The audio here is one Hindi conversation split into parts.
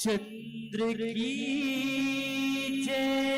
चंद्र की जय।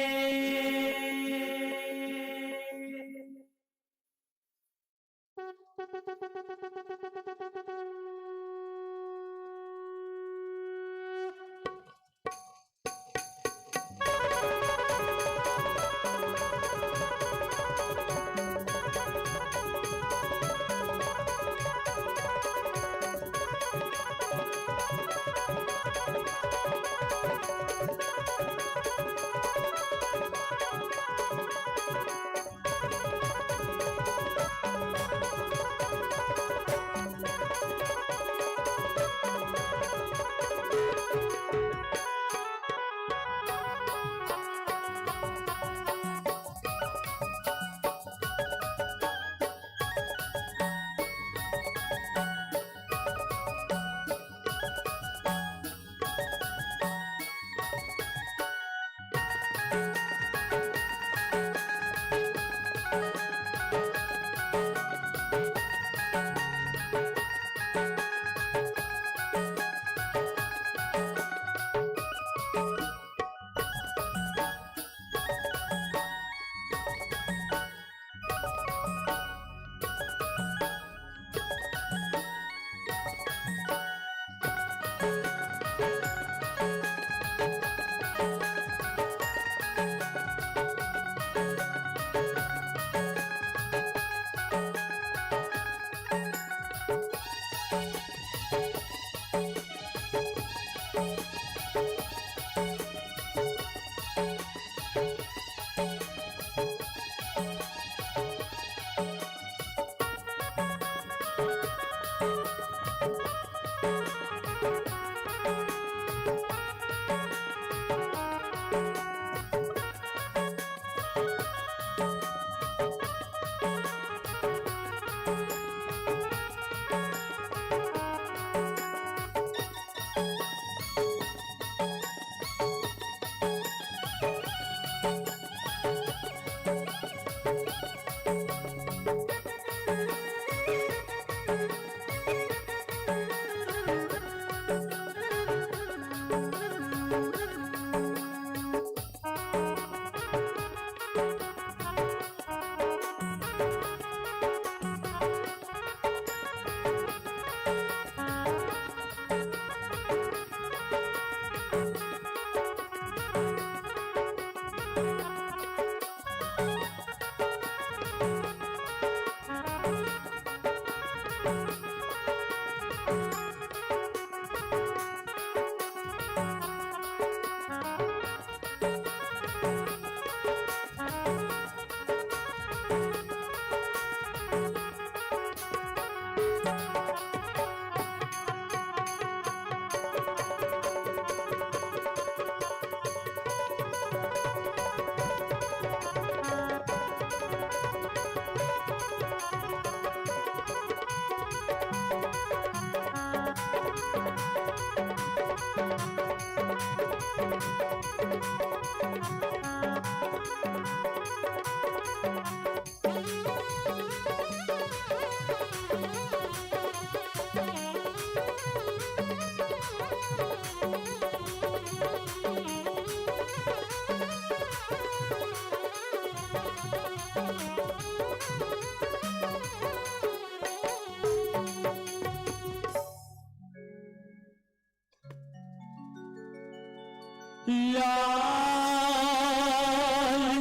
लाल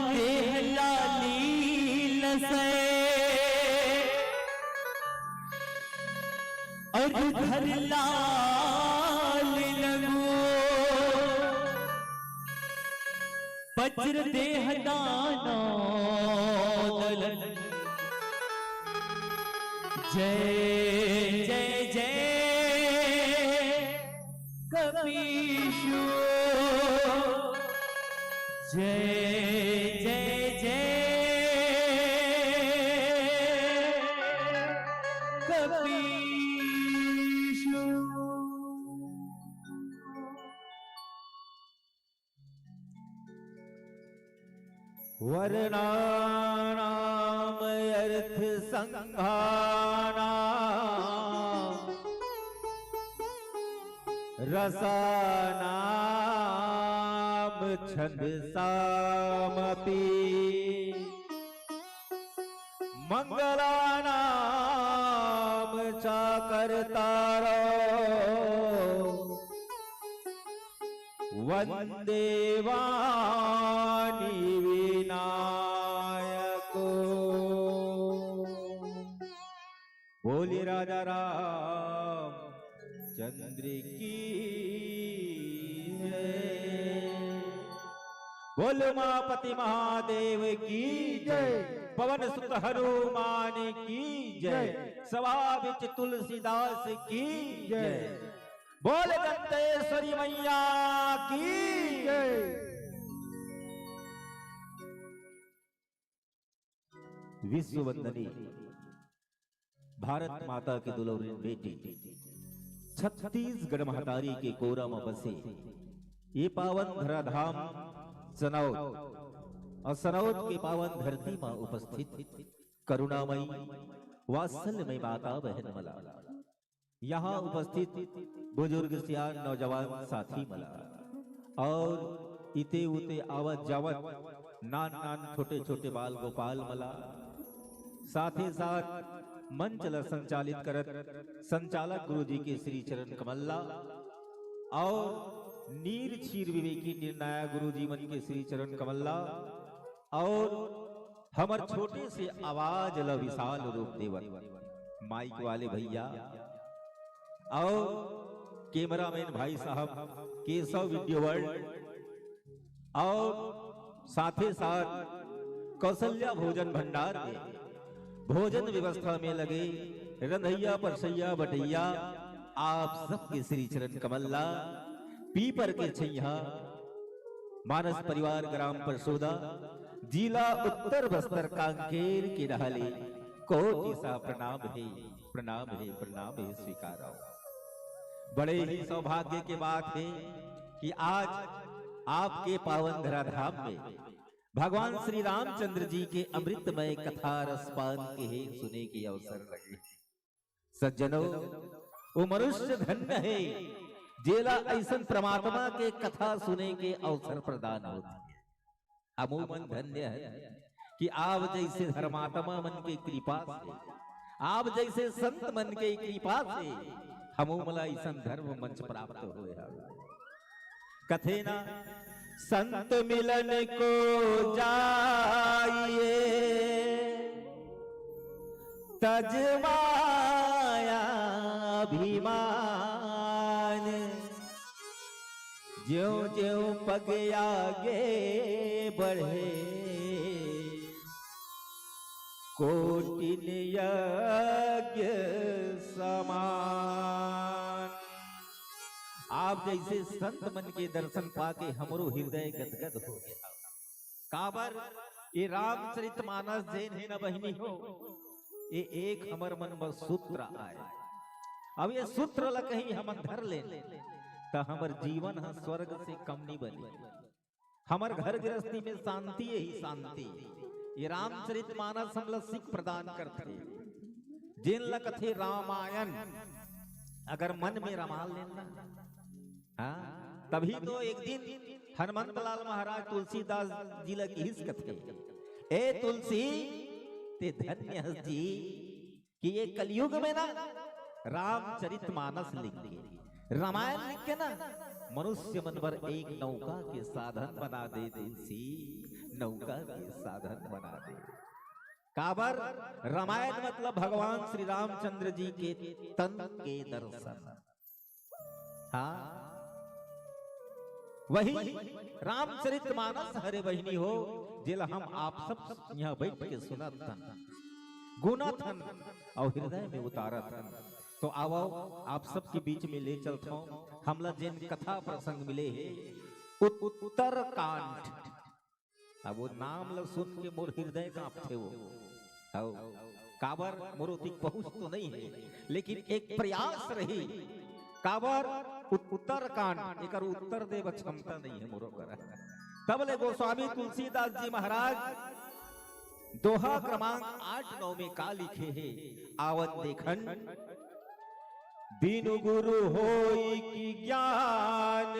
देह लाली लसे अधर लाल लगो वज्र देह दाना दलन जय जय जय कपीशो जय जय जय कपीशो। वर्णानाम अर्थ संघानाम रसानाम छंद सामपि मंगलानाम चाकर्तारो वंदे वाणी विनायको। बोलिए राजा राम चंद्र की जय। बोलो मापति महादेव की जय। पवन सुत हनुमान की जय। सभा विच तुलसीदास की जय। बोल दंतेश्वरी मैया की जय। विश्व वंदनी भारत माता की दुलारी बेटी छत्तीसगढ़ महतारी के कोरा में बसे ये पावन धराधाम सनौत और सनौत के पावन धरती में उपस्थित करुणामयी वात्सल्यमयी माता बहन मला, यहाँ उपस्थित बुजुर्ग सियान नौजवान साथी मला और इते उते आवत जावत नान नान छोटे छोटे बाल गोपाल मला, साथ ही साथ मंच संचालित करत संचालक गुरुजी के श्री चरण कमल्ला और नीर क्षीर विवेकी निर्णायक गुरुजी मन के श्री चरण कमल्ला और हमर छोटे से आवाज ल विशाल रूप देवत माइक वाले भैया और कैमरामैन भाई साहब केशव वीडियो वर्ल्ड और साथ ही साथ कौशल्या भोजन भंडार में भोजन व्यवस्था में लगे रंधैया परसैया बटैया आप सबके श्री चरण कमल्ला पीपर के छैया मानस परिवार ग्राम परसोदा जिला उत्तर बस्तर कांकेर के रहले कोटि सा प्रणाम है प्रणाम है प्रणाम है स्वीकारो। बड़े ही सौभाग्य की बात है कि आज आपके पावन धराधाम में भगवान श्री रामचंद्र जी के अमृतमय कथा रसपान के सुने के अवसर लगे। सज्जनों, वो मनुष्य धन्य है जेला ऐसन परमात्मा के कथा सुने के अवसर प्रदान होते हैं। अमूमन धन्य है कि आप जैसे धर्मात्मा मन के कृपा से, आप जैसे संत मन के कृपा से हमूमला ऐसा धर्म मंच प्राप्त हुए। कथे ना संत मिलन को जाइए तजमाया अभिमान, ज्यों ज्यों पग आगे बढ़े कोटिन यज्ञ समान। आप जैसे संत मन के दर्शन पाके हमरो हृदय गदगद हो गया। काबर ये रामचरितमानस जैन है न बहिनी हो, ये एक हमर मन में सूत्र आए। अब ये सूत्र ला कहीं हम धर ले तो हमर जीवन है स्वर्ग से कम नहीं बने। हमर घर गृहस्थी में शांति ही शांति। ये रामचरितमानस हम ला सिख प्रदान करते जिन ला कथे रामायण अगर मन में रमा लेना, हाँ तभी तो एक दिन हनुमंत लाल महाराज तुलसीदास जी लगी हिस कथे, ए तुलसी ते धन्य जी कि ये कलयुग में ना रामचरितमानस लिख के रामायण लिख के ना मनुष्य मन पर एक नौका के साधन बना दे। तुलसी नौका के साधन बना दे। काबर रामायण मतलब भगवान श्री रामचंद्र जी के तन के दर्शन। हाँ वही रामचरितमानस हरे बहिनी हो जिला हम आप सब यहाँ बैठ के सुनत थन, गुनत थन और हृदय में उतारत थन। तो आओ आप सबके बीच में ले चलता हूँ हमला जिन कथा प्रसंग मिले है उत्तरकांड। अब वो नाम लग सुन के मोर हृदय कांपते हो। काबर मोरोतिक पहुंच तो नहीं है लेकिन एक प्रयास रही। काबर उत्तरकांड एक उत्तर देव क्षमता नहीं है मोरो कर। तब ले गोस्वामी तुलसीदास जी महाराज दोहा क्रमांक 8-9 में का लिखे है, आवन देखन बिनु गुरु होई की ज्ञान,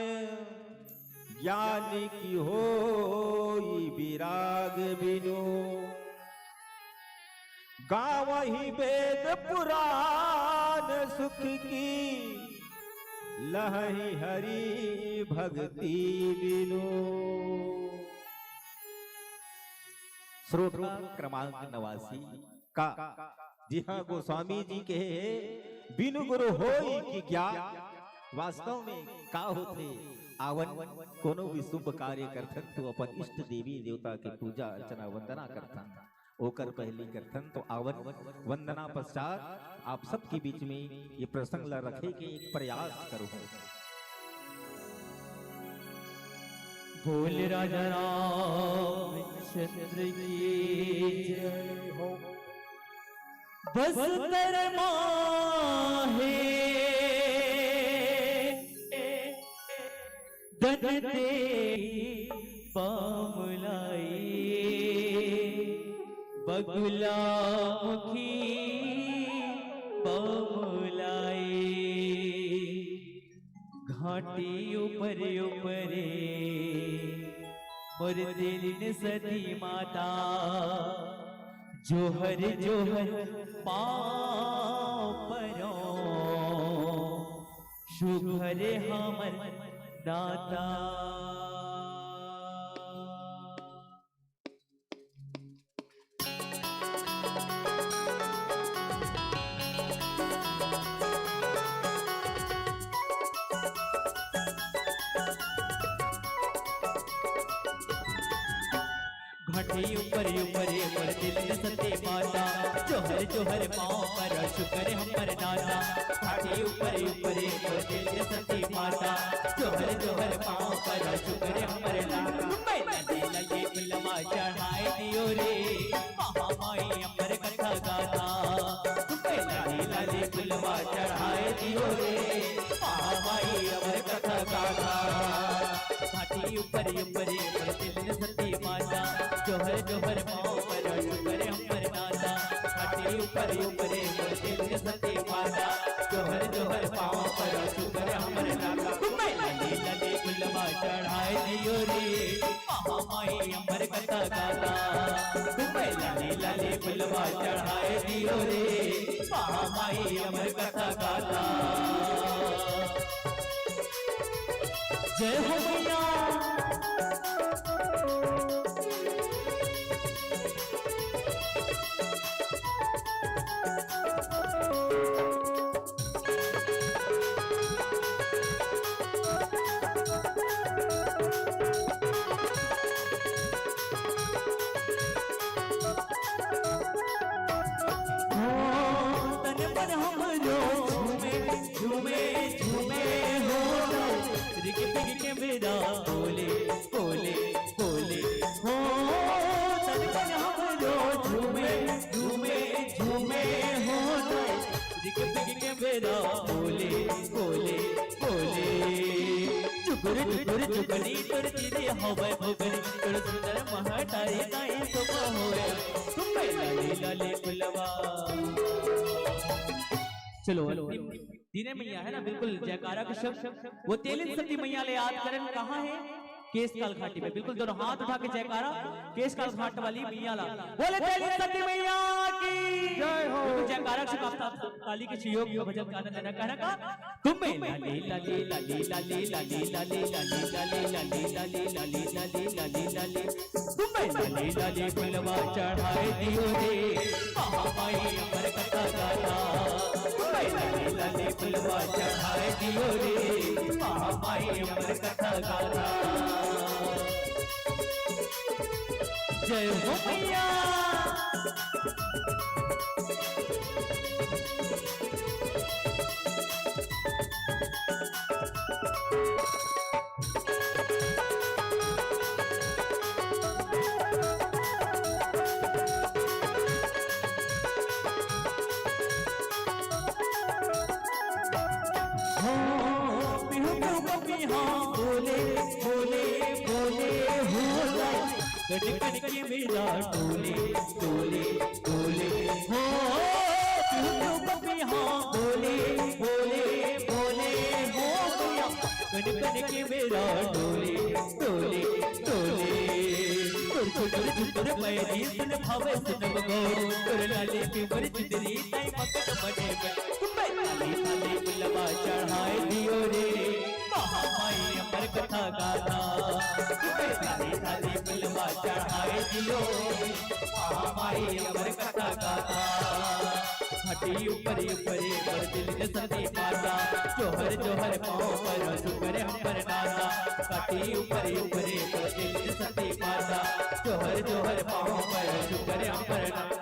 ज्ञान की होई विराग बिनु। गावहि वेद पुराण सुख की, लहहि हरि भक्ति बिनु। श्लोक क्रमांक 89 का। जी हाँ, गोस्वामी जी कहे बिनु गुरु होई की ज्ञान। वास्तव में का होते आवन कोनो भी शुभ कार्य करथन तो अपन इष्ट देवी देवता के पूजा अर्चना वंदना करथन। ओकर पहली करथन तो आवन वंदना पश्चात आप सबके बीच में ये प्रसंग ला रखे के एक प्रयास करो। बोल राजा रामचंद्र की जय हो। बस तर माहे दन दे पामुलाई, बगुला मुखी पामुलाई। घाटी ऊपर ऊपरे मोर दिल सती माता, जोहर जोहर पाँव परो शुभर हमर दाता। घाटी ऊपर ऊपरे मोर दिल सती माता, जोहर जोहर पाँव पर शुक्र हमर दाता। घाटी ऊपर ऊपरे मोर दिल सती माता, जोहर जोहर पाँव पर शुक्र हमर दाता। लगे बिलवा चढ़ाए दियो रे, महामाई अमर कथा गाता। लगे बिलवा चढ़ाए दियो रे, महामाई अमर कथा गाता। घाटी ऊपर ऊपरे मोर दिल सती माता, जोहर जोहर पाँव पर शुक्र हमर दाता। घाटी ऊपर ऊपरे मोर दिल सती माता, जोहर जोहर पाँव पर शुक्र हमर दाता। लगे लगे बिलवा चढ़ाए दियो रे, महामाई अमर कथा गाता। लगे लगे बिलवा चढ़ाए दियो रे, महामाई अमर कथा गाता। जय हो मैया। मेरा बोले बोले बोले हो, तन पर हम जो झूमे झूमे झूमे हो। दिख दिख मेरा बोले बोले बोले। चुकुर चुकुर चुकनी तुर तेरे हवे भगनी, तुर सुंदर महटाई नाई सुबह होए। तुम लाले लाले गुलवा। चलो दीने मैया है ना, बिल्कुल जयकारा के शब्द। वो तेलिन सती मैया ले याद करें कहाँ है? केसकाल घाटी में। बिल्कुल दोनों हाथ उठा के जयकारा केसकाल घाट वाली मैया ला। बोले तेलिन सती मैया की जय हो। बिल्कुल जयकारा से ताली के सहयोग में भजन गाना देना कहना का। तुम्हें लाली लाली लाली लाली लाली लाली लाली लाली लाली लाली लाली लाली लाली लाली। तुम्हें लाली लाली गुलवा चढ़ाए दियो रे, महामाई अमर कथा गाता। लाले लाले फुलवा चढ़ाए दियो रे, महामाई अमर कथा गाता। जय हो मैया। कटकट के मेरा टोले टोले टोले हो, हाँ बोले बोले बैरी सुन भावे सुन बगोर तोर लाले की मर जिंदरी ताई मकट बने में ताली ताली बुलवा चढ़ाए दियो रे महामाई अमर कथा गाथा ताली ताली बुलवा चढ़ाए दियो महामाई अमर कथा गाथा हटी ऊपर ऊपर पर दिल के सती माता जोहर जोहर पाँव पर शुक्र हम पर नाता हटी ऊपर ऊपर पर दिल के सती माता जोहर जोहर पाँव पर शुक्र हम पर नाता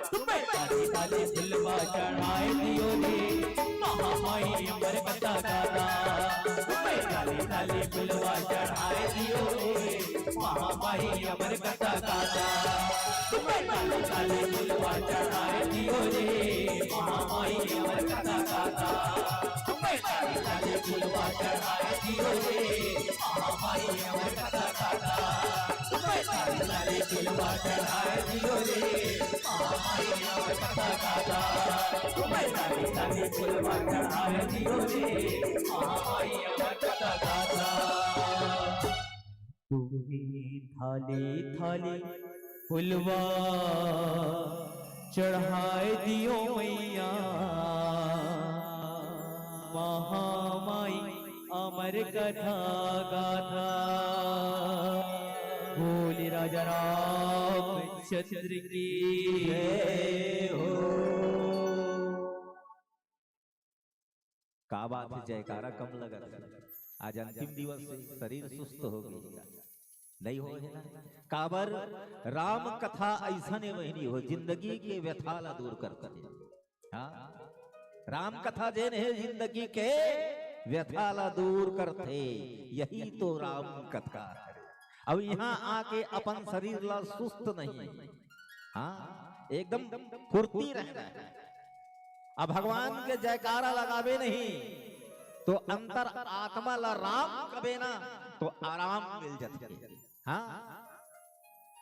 ताली ताली बुलवा चढ़ाए दियो रे महामाई अमर कथा गाथा ताली ताली बुलवा चढ़ाए दियो रे महामाई अमर कथा गाथा ताली ताली बुलवा चढ़ाए दियो रे महामाई अमर कथा गाथा ताली ताली बुलवा चढ़ाए दियो रे महामाई अमर कथा गाथा ताली ताली बुलवा चढ़ाए दियो रे महामाई अमर कथा गाथा ताली ताली बुलवा चढ़ाए दियो रे महामाई अमर कथा गाथा थाली थाली फुलवा चढ़ाए दियो मैया महामाई अमर कथा गाथा बोली राजा रामचंद्र की जय हो। का बात है, जयकारा कम लगा। आज अंतिम दिवस से शरीर सुस्त हो गई, नहीं हो है ना। काबर राम कथा ऐसा ने वही हो जिंदगी के व्यथा ला दूर करता है। हाँ, राम कथा जेन है जिंदगी के व्यथा ला दूर करते, यही तो राम कथा है। अब यहाँ आके अपन शरीर ला सुस्त नहीं, हाँ एकदम फुर्ती रहना है। अब भगवान के जयकारा लगावे नहीं तो अंतर आत्मा ला राम कबे ना तो आराम मिल जाते। हाँ,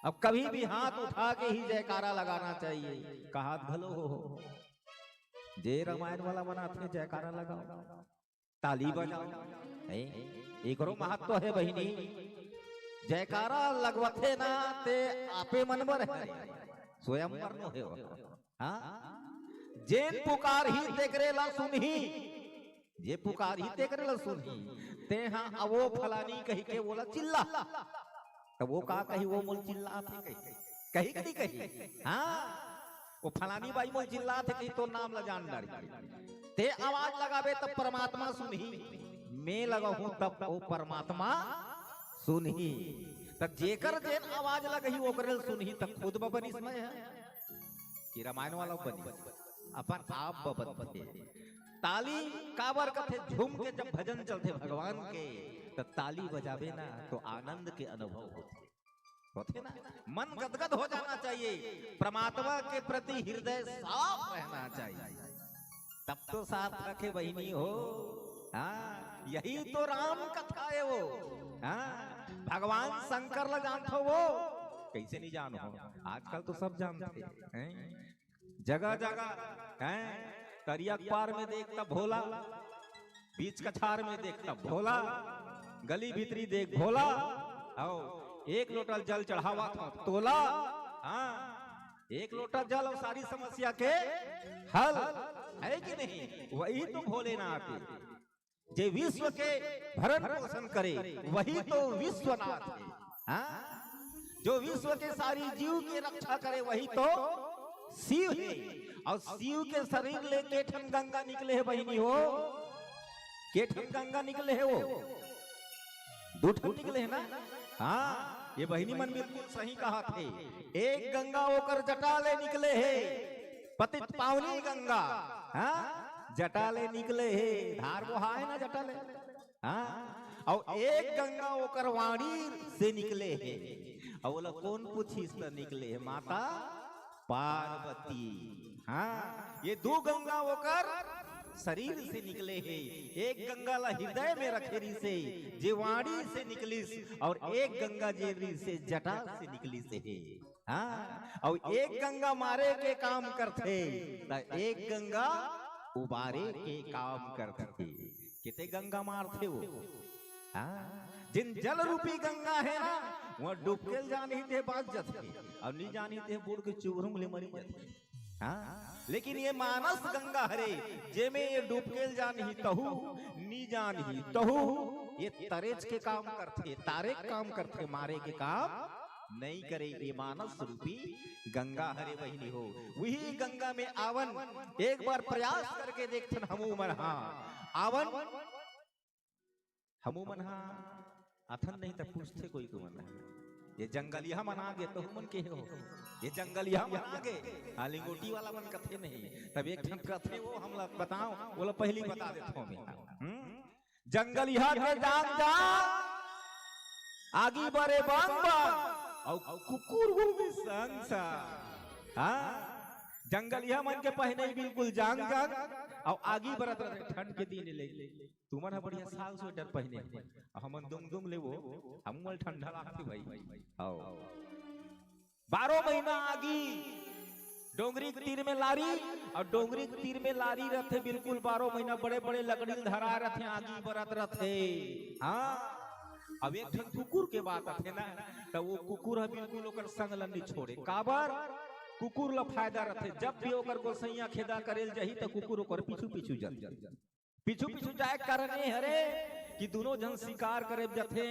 अब कभी भी हाथ उठा के ही जयकारा लगाना चाहिए। कहा भलो हो जे रामायण वाला बनाते जयकारा लगाओ, ताली बजाओ, एक महत्व है बहिनी। जयकारा लगवथे ना ते आपे मनबर है, स्वयं मरनो है। हाँ, जेन पुकार ही तेकरे ला सुनही, जे पुकार ही तेकरे ला सुनही, ते हाँ अवो फलानी कही के बोला चिल्ला, तो वो का कही वो मोल चिल्ला थे कही कही कही। हाँ, वो फलानी बाई मोल चिल्ला थे कही तो नाम ला जान डारी, ते आवाज लगावे तब परमात्मा सुनही, मैं लगा हूं तब वो परमात्मा सुनही। तब जेकर जेन आवाज लगही वो करल सुनही, तब खुद बनी समय है कि रामायण वाला बनी अपन आप बबन। ताली काबर कथे झूम के जब भजन चलते भगवान के, तो ताली बजावे ना तो आनंद के अनुभव होते ना, मन गदगद हो जाना चाहिए। परमात्मा के प्रति हृदय साफ रहना चाहिए, तब तो साथ रखे बहिनी हो। हाँ, यही तो राम कथा है वो। हाँ, भगवान शंकर ला जानते वो, कैसे नहीं जानो, आजकल तो सब जानते हैं। जगह जगह हैं, करिया पार में देखता भोला, बीच कछार में देखता भोला, गली भीतरी देख भोला, आओ एक लोटा जल चढ़ावा था तोला। हाँ, एक लोटा जल और सारी समस्या के हल है कि नहीं। वही तो भोलेनाथ है, जे विश्व के भरण पोषण करे, वही तो विश्वनाथ है। हाँ, जो विश्व के सारी जीव की रक्षा करे, वही तो शिव है। और शिव के शरीर ले केठन गंगा निकले है बहिनी हो, केठन गंगा निकले है वो, दूठ निकले है ना। हाँ, ये बहिनी मन बिल्कुल सही कहा थे। एक गंगा होकर जटा ले निकले है, पतित पावनी गंगा। हाँ, जटा ले निकले है, धार वो है ना जटा ले। हाँ, और एक गंगा होकर वाणी से निकले है। और बोला कौन पूछी से निकले है, माता पार्वती। हाँ, ये दो गंगा होकर शरीर से निकले हैं। एक गंगा ला हृदय में रखेरी से जीवाणी से निकली, और एक गंगा जेरी से जटा से निकली से है। हाँ, और एक गंगा मारे के काम करते, एक गंगा उबारे के काम करते। कितने गंगा मारते वो। हाँ, जिन जल रूपी गंगा है ना, वहाँ डुबकेल जानी थे बात जथे और नहीं जानी थे बूढ़ के चुभरुम ले मरी जथे। हाँ लेकिन ये मानस गंगा हरे जे में ये डुबकेल जानी तहु नी जानी तहु ये तरेच के काम करते तारे काम करते मारे के काम नहीं करे। ये मानस रूपी गंगा हरे बहिनी हो वही गंगा में आवन एक बार प्रयास करके देखते हमू मन आवन हमू मन अथन नहीं तो पूछते कोई को मन ये जंगलिया मना गे तो मन के हो ये जंगलिया मना गे लिंगोटी वाला मन कथे नहीं तब एक ठन कथे वो हम लोग बताओ बोला पहली बता देता हूं मैं जंगलिया के जान जा आगी बरे बांग बांग और कुकुर वो भी संग सा हाँ जंगलिया मन के पहने बिल्कुल जांग जांग और आगी बरत रहे ठंड के दिन ले तुमन बढ़िया साल स्वेटर पहने हमन दुम दुम ले वो हम ठंडा लागती भाई आओ 12 महीना आगी डोंगरी के तीर में लारी और डोंगरी के तीर में लारी रहते बिल्कुल 12 महीना बड़े बड़े लकड़ी धरा रहते आगी बरत रहते। हाँ अब एक ठन कुकुर के बात आते ना तो वो कुकुर बिल्कुल ओकर संग लंडी छोड़े काबर कुकुर ला फायदा रहते जब भी ओकर गोसैया खेदा करेल जही तो कुकुर ओकर पीछू पीछू पीछू जाए कारण हरे कि दोनों जन शिकार करे जथे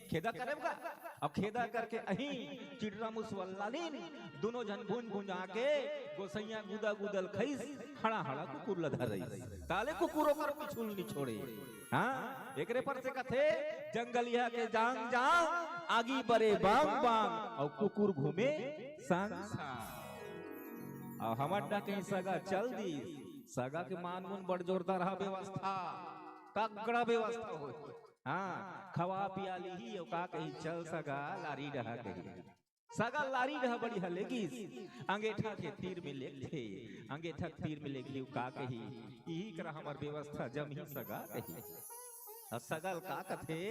खेदा करेगा अब खेदा करके अही चिड़रा मुसवल्लालीन दोनों जन भून भून आके गोसैया गुदा गुदल खईस हड़ा हड़ा कुकुर लधा रही ताले कुकुरों पर पिछुल नहीं छोड़े। हाँ एकरे पर से कथे जंगलिया के जांग जांग आगी बरे बांग बांग और कुकुर घूमे संग संग और हमर कहीं सगा चल दी सगा के मान मुन बड़ जोरदार रहा व्यवस्था तगड़ा व्यवस्था हो। हाँ खवा पियाली ही का कही चल सगा लारी रहा कही सगा लारी रहा बड़ी हलेगी अंगेठा के तीर में ले थे अंगेठा तीर में ले लियो का कही यही कर हमार व्यवस्था जम ही सगा कही सगल का कथे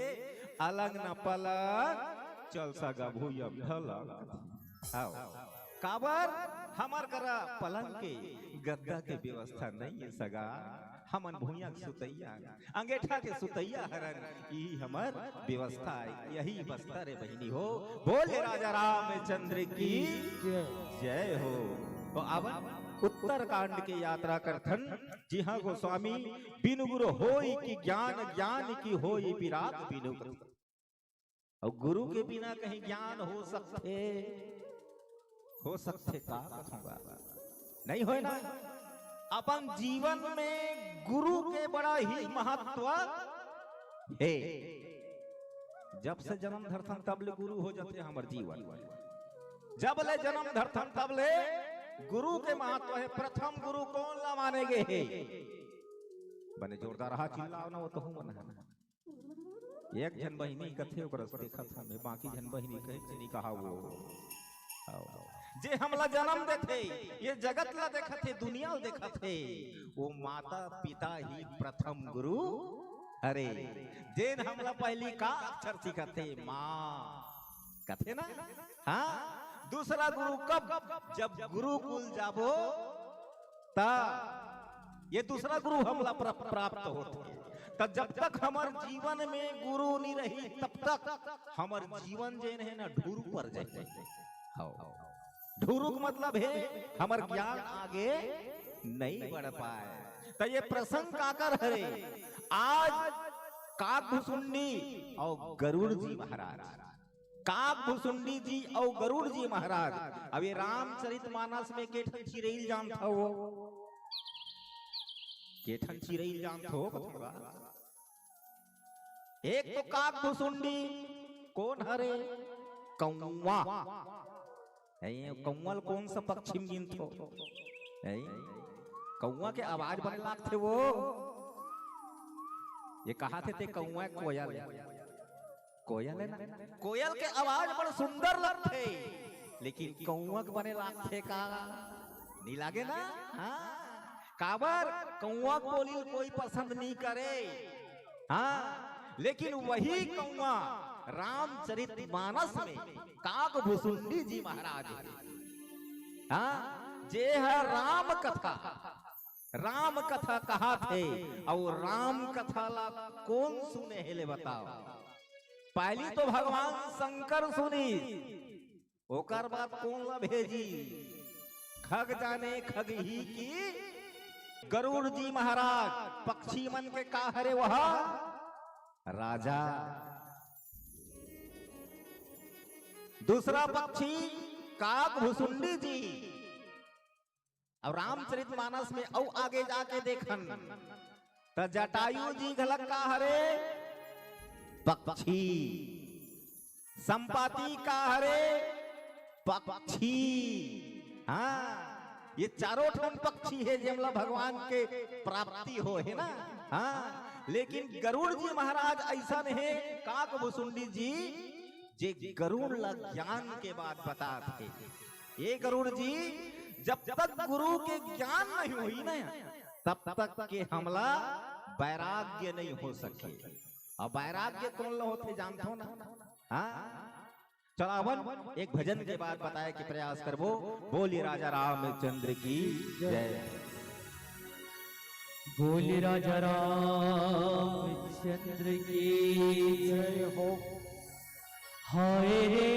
अलग न पलग चल सगा भूया ढलग आओ काबर हमार करा पलंग के गद्दा के व्यवस्था नहीं है सगा हमन भूया सुतैया अंगेठा के सुतैया हरन यही हमार व्यवस्था है यही बस्तर है बहिनी हो बोले राजा रामचंद्र की जय हो। तो अब उत्तर कांड के यात्रा करथन जी हाँ गोस्वामी बिनु गुरु होई की ज्ञान ज्ञान की होई विराग बिनु और गुरु के बिना कहीं ज्ञान हो सकते का नहीं हो ना। अपन जीवन में गुरु के बड़ा ही महत्व है। जब से जन्म धरथन तब ले गुरु हो जाते हमार जीवन जब ले जन्म धरथन तब ले गुरु के महत्व है। प्रथम गुरु कौन ला माने गे है बने जोरदार रहा चिल्लाओ ना वो तो मन है एक जन बहिनी कथे ओकर देखत हमें बाकी जन बहिनी कहे नहीं कहा वो जे हमला जन्म देते ये जगत ला देखते दुनिया ला देखते वो माता पिता ही प्रथम गुरु अरे जेन हमला पहली का अक्षर सिखाते माँ कथे ना। हाँ दूसरा गुरु कब जब गुरुकुल जाबो ता ये दूसरा गुरु हमला प्राप्त होते तब जब तक हमार जीवन में गुरु नहीं रही तब तक हमार जीवन जेन है ना ढूर पर जाए। ढूरुक मतलब है हमार ज्ञान आगे नहीं बढ़ पाए। तो ये प्रसंग काकर हरे आज काकभुसुंडी और गरुड़ जी महाराज काकभुसुंडी जी और गरुड़ जी महाराज अब ये रामचरितमानस में केठन चिरैल जान था वो केठन चिरैल जान था वो एक तो काकभुसुंडी कौन हरे कौवा कौवल कौन सा पक्षी गिन थो कौवा के आवाज बड़े लागते वो ये कहा थे कौवा कोयल कोयल है ना कोयल के आवाज बड़ा सुंदर लगते लेकिन कौवा के बने लागते का नहीं लागे ना। हाँ काबर कौवा बोली कोई पसंद नहीं करे। हाँ लेकिन वही कौवा रामचरितमानस में काकभुसुंडी जी महाराज हाँ जे है राम कथा कहा थे और राम कथा ला कौन सुने हेले बताओ। पहली तो भगवान शंकर सुनी, ओकर बाद कौन ला भेजी? खग जाने खग ही की गरुड़ जी महाराज। पक्षी मन के का हरे वह राजा। दूसरा पक्षी काक भुसुंडी जी। अब रामचरितमानस में औ आगे जाके देखन तो जटायु जी घलक का हरे पक्षी। संपाति का हरे पक्षी। हाँ, ये चारों ठन पक्षी है जेमला भगवान के प्राप्ति हो है ना। हाँ, लेकिन गरुड़ जी महाराज ऐसा है काक भुसुंडी जी जे गरुड़ ला ज्ञान के बाद बता थे। ये गरुड़ जी जब तक गुरु के ज्ञान नहीं हुई ना तब तक के हमला वैराग्य नहीं हो सके। और वैराग्य कौन ला होते जानते हो ना। हाँ, चलावन एक भजन के बाद बताया कि प्रयास करबो। बोलिए राजा रामचंद्र की जय। बोलिए राजा रामचंद्र की जय हो। हाय रे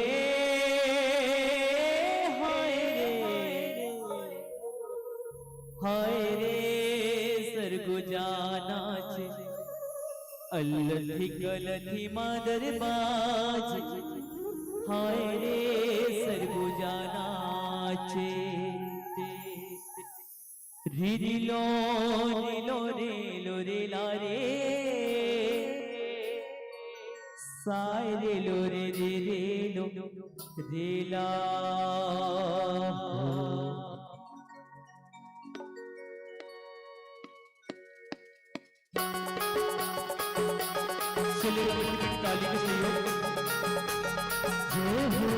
हाय रे हाय रे सरगु जाना छे अल्लथी गलथी मादर बाज। हाय रे सरगु जाना छे री लो रे ला रे साय रे लो रे लो रे ला। ताली के सहयोग जय हो।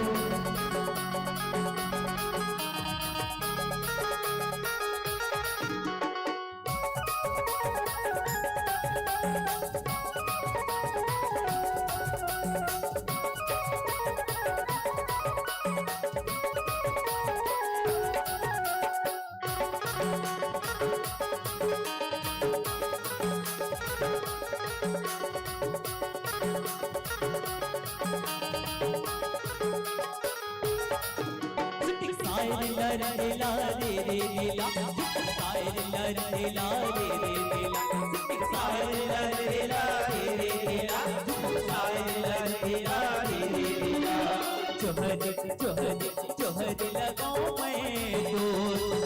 जोहर लगाओ मैं तो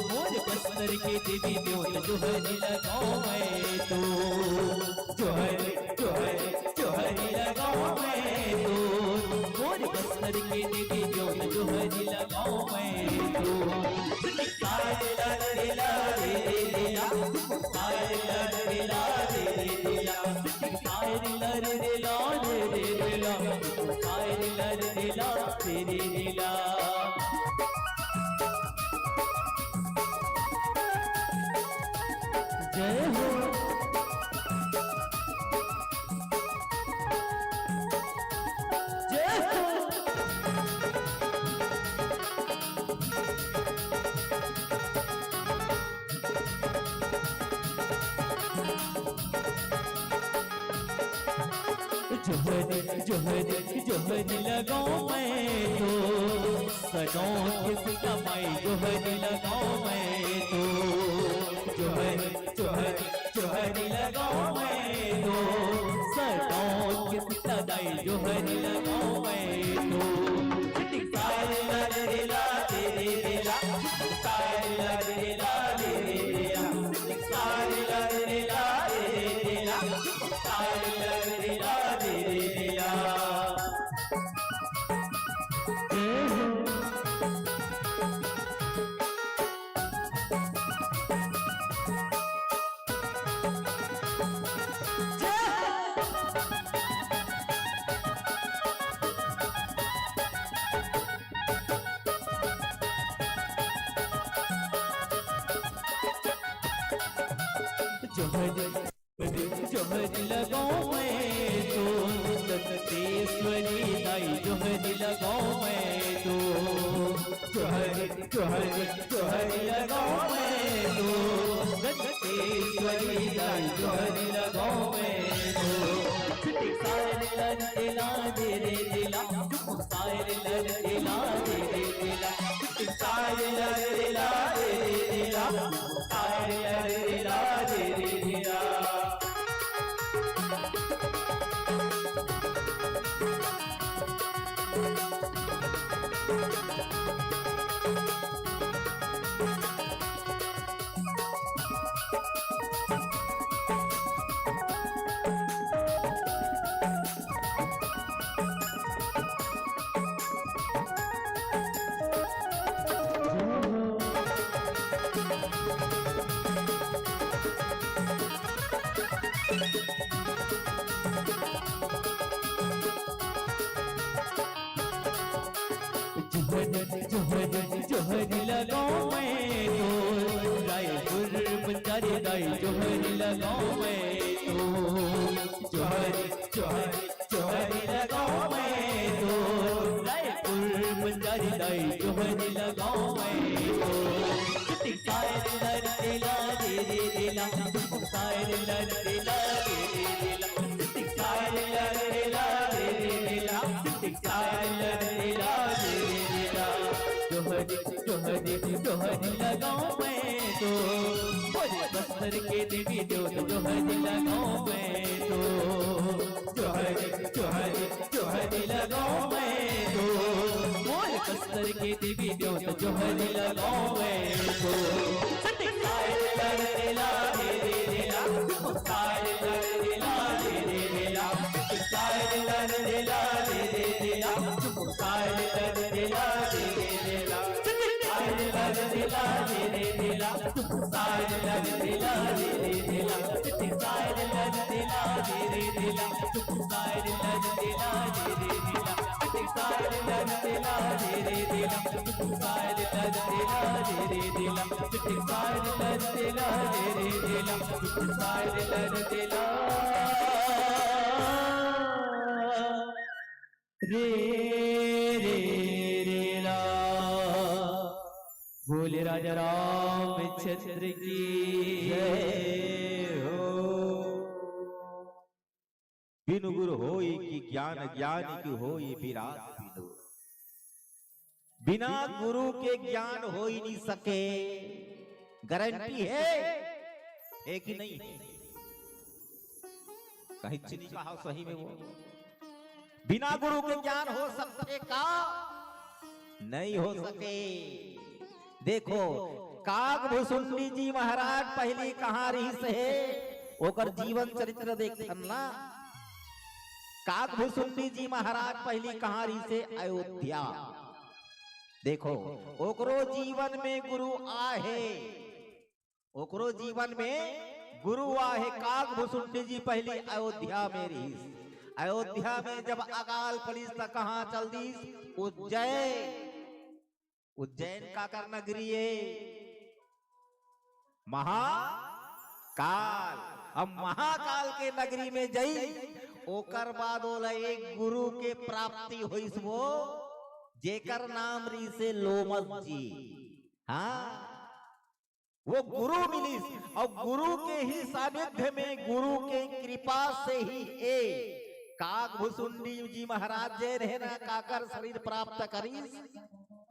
मोर बस्तर के देवी देवत जोहर लगाओ मैं तो जोहर लगाओ मैं तो मोर बस्तर के देवी देवत जोहर लगाओ मैं तो। जय हो। जय हो। जोहर लगाओ मैं तो सनों किसी कमाई जोहर लगाओ मैं तो जोहर लगाओ मैं तो सनों किसी कमाई जोहर लगाओ मैं तो। जोहर लगाओ मैं तो सतेश्वरी दाई जोहर लगाओ मैं तो जोहर लगाओ मैं तो सतेश्वरी दाई जोहर लगाओ मैं तो। लड़ेला दे रे दिला चुप सायर लड़ेला दे रे दिला चुप सायर लड़ेला दे रे दिला सायर लड़ेला दे रे दिला जोहरी लगाऊं मैं तो रायपुर बंजारे दाई जोहरी लगाऊं मैं तो जोहरी लगाऊं मैं तो रायपुर बंजारे दाई जोहरी लगाऊं मैं तो सायर लड़ेला दे रे दिला सायर लड़ेला दे रे दिला सायर लड़ेला दे रे दिला सायर लड़ेला दे रे दिला जोहरी लगाऊं मैं तो बोले बस्तर के देवी जोत जोहरी लगाऊं मैं तो जोहरी लगाऊं मैं तो बोले बस्तर के देवी जोत जोहरी लगाऊं मैं तो सायर लड़ेला दे रे दिला सायर लड़ेला दे रे दिला सायर लड़ेला दे रे दिला सायर लड़ेला दे रे दिला लड़ेला दे रे दिला सायर लड़ेला दे रे दिला सायर लड़ेला दे रे दिला सायर लड़ेला दे रे दिला सायर लड़ेला दे रे दिला सायर लड़ेला दे रे दिला सायर लड़ेला दे रे दिला सायर लड़ेला रे रे रे ला बोले राजा रामचंद्र की जय हो। बिनु गुरु होई कि ज्ञान ज्ञानी की होई विराट बिनु बिना गुरु के ज्ञान हो ही नहीं सके। गारंटी है कि नहीं? कहीं नहीं कहा सही में वो बिना गुरु के ज्ञान हो सकते का नहीं हो सके। देखो कागभूषुंडी जी महाराज पहली कहाँ रही से ओकर जीवन चरित्र देखन ना। कागभूषुंडी जी महाराज पहली कहाँ रही से अयोध्या। देखो ओकरो जीवन में गुरु आहे, ओकरो जीवन में गुरु आहे। कागभूषुंडी जी पहली अयोध्या में रही। अयोध्या में जब अकाल पड़ीस त कहाँ चल दी? उज्जैन। उज्जैन का कर नगरी है महाकाल। अब महाकाल के नगरी में जई ओकर बाद बोला एक गुरु के प्राप्ति हुई वो जेकर नाम री से लोमस जी। हाँ वो गुरु मिली और गुरु के ही सानिध्य में गुरु के कृपा से ही ए कागभूषुंडी जी महाराज जय रहना काकर शरीर प्राप्त करी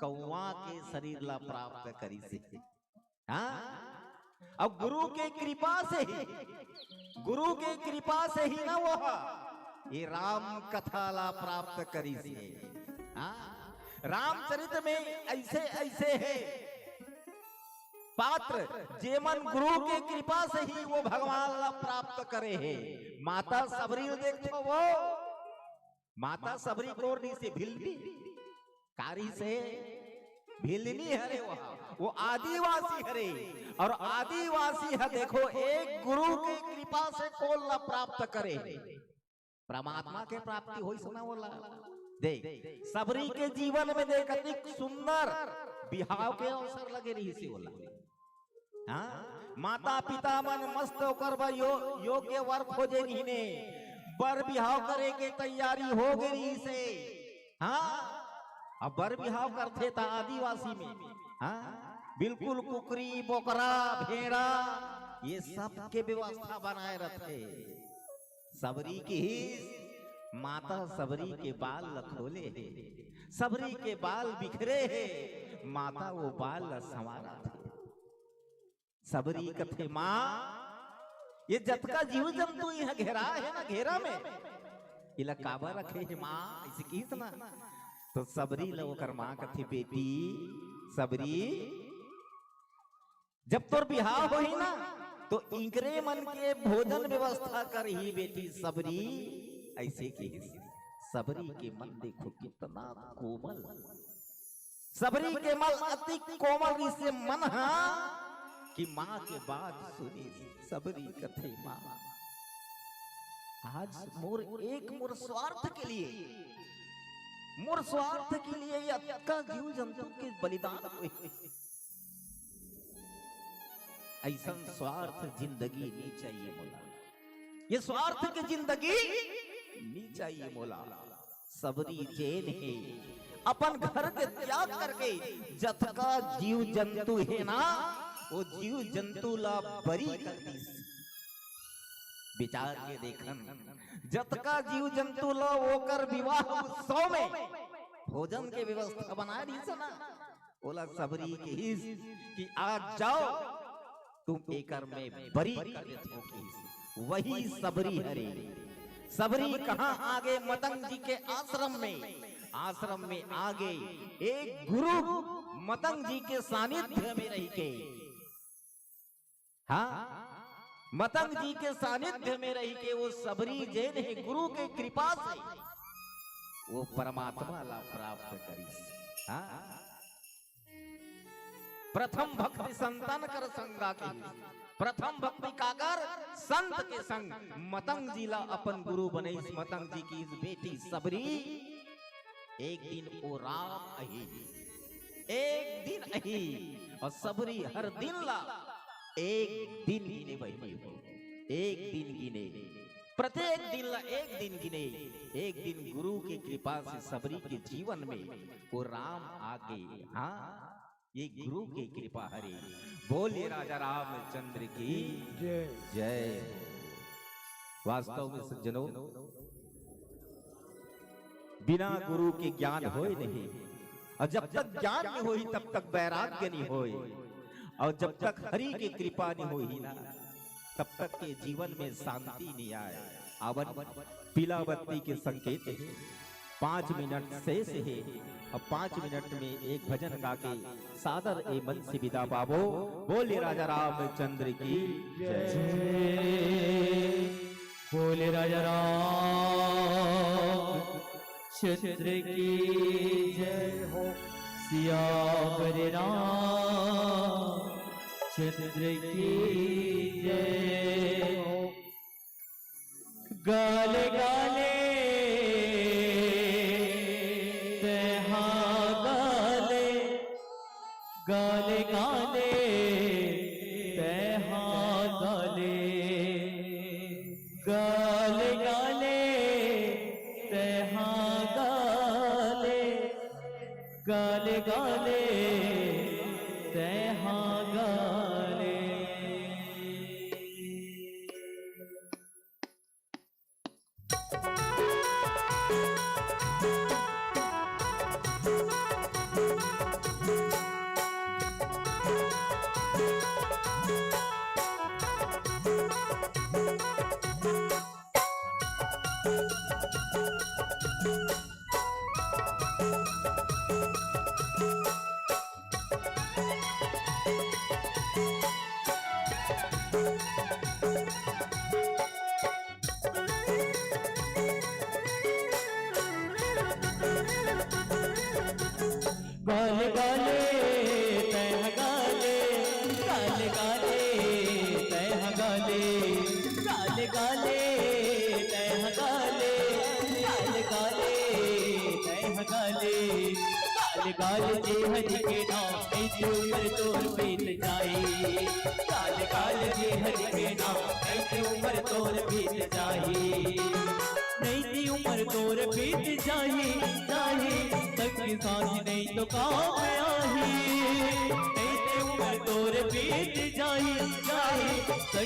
कौवा के शरीर ला प्राप्त करी से। हाँ अब गुरु के कृपा से ही, गुरु के कृपा से ही ना वो ये राम कथा ला प्राप्त करी से। हाँ रामचरित में ऐसे ऐसे है पात्र जेमन गुरु के कृपा से ही वो भगवान ला प्राप्त करे है। माता सबरी देखो वो माता सबरी कोरनी से भिलनी कारी से भिलनी हरे वो आदिवासी हरे। और आदिवासी है देखो एक गुरु के कृपा से कोल ला प्राप्त करे परमात्मा के प्राप्ति होई सुना बोला। देख सबरी के जीवन में देख अधिक सुंदर बिहाव के अवसर लगे रही से बोला। हाँ माता पिता मन मस्त होकर योग्य वर खोजे ने बर बिहाव करे के तैयारी हो गई से। हाँ अब बर बिहाव करते था आदिवासी में। हाँ बिल्कुल कुकरी बोकरा भेड़ा ये सब के व्यवस्था बनाए रखे। सबरी की माता सबरी के बाल ल खोले है, सबरी के बाल बिखरे है, माता वो बाल ल संवारा थे। सबरी कथे माँ ये जतका जीव जंतु यहाँ घेरा है ना, घेरा में इला काबा रखे है माँ, ऐसे कीत ना। तो सबरी लो कर माँ कथे बेटी सबरी जब तोर बिहाव होई ना तो इंकरे मन के भोजन व्यवस्था कर ही बेटी सबरी, ऐसे की सबरी के मन देखो कितना कोमल, सबरी के मन अति कोमल से मन हा कि माँ के बात सुनी सबरी कथे माँ आज मोर स्वार्थ के लिए, मोर स्वार्थ के लिए ये अक्का जीव जंतु के बलिदान हुए, ऐसा स्वार्थ जिंदगी नहीं चाहिए मोला, ये स्वार्थ की जिंदगी नहीं चाहिए मोला। सबरी जैन है अपन घर के त्याग करके जतका जीव जंतु है ना वो जीव जंतु ला बरी कर दी। विचार के देखन जतका जीव जंतु ला ओकर विवाह उत्सव में भोजन के व्यवस्था बना दी सना, बोला सबरी के हिस कि आज जाओ तुम एकर में बरी कर देते हो। वही सबरी हरे, सबरी कहां आगे मतंग जी के आश्रम में आगे एक गुरु मतंग जी के सानिध्य में रह के, हाँ मतंग जी के सानिध्य में रह के वो सबरी जैन है गुरु के कृपा से वो परमात्मा ला प्राप्त करी। हाँ प्रथम भक्ति संतान कर संगा की, प्रथम भक्ति काकर संत के संग मतंग जी ला अपन गुरु बने। मतंग जी की इस बेटी सबरी एक दिन ओ राम अही, एक दिन अही और सबरी हर दिन ला एक दिन गिने बही, एक दिन गिने, प्रत्येक दिन ला एक दिन गिने। एक दिन गुरु की कृपा से सबरी के जीवन में वो राम आ गए। हाँ ये गुरु की कृपा हरे, बोलिए राजा रामचंद्र की जय जय। वास्तव में सज्जनों बिना गुरु के ज्ञान होए नहीं, और जब तक ज्ञान नहीं होई तब तक वैराग्य नहीं होए, और जब तक हरि की कृपा नहीं होई ना तब तक के जीवन में शांति नहीं आए। आवन पीला बत्ती के संकेत है, 5 मिनट शेष है, अब 5 मिनट में एक भजन गा के सादर ए मन से विदा पावो। बोले राजा रामचंद्र की जय, बोले राजा रामचंद्र की जय हो, सियावर रामचंद्र की जय हो। गाले गाले गाले गाले तैहा गाले, गाले गाले तैहा गाले, गाले गाले तैहा गाले। गाले गाले तैहा गाले, गाले गाले तैहा गाले, गाले गाले तैहा गाले, गाले गाले तैहा गाले। गाले गाले जे हरि के नाम ऐसे उम्र तोर बीत जाए, गाले गाले जे हरि के नाम ऐसे उम्र तोर बीत जाए, नहीं थी उम्र तोर बीत जाए जाए, तक सांस नहीं तो काम आही, नहीं थी उम्र तोर बीत जाए जाए, तक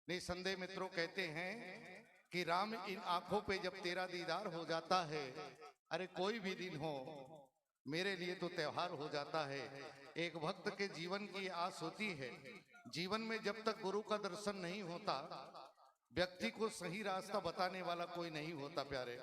निसंदेह मित्रों कहते हैं कि राम इन आंखों पे जब तेरा दीदार हो जाता है, अरे कोई भी दिन हो मेरे लिए तो त्योहार हो जाता है। एक भक्त के जीवन की आस होती है, जीवन में जब तक गुरु का दर्शन नहीं होता व्यक्ति को सही रास्ता बताने वाला कोई नहीं होता प्यारे।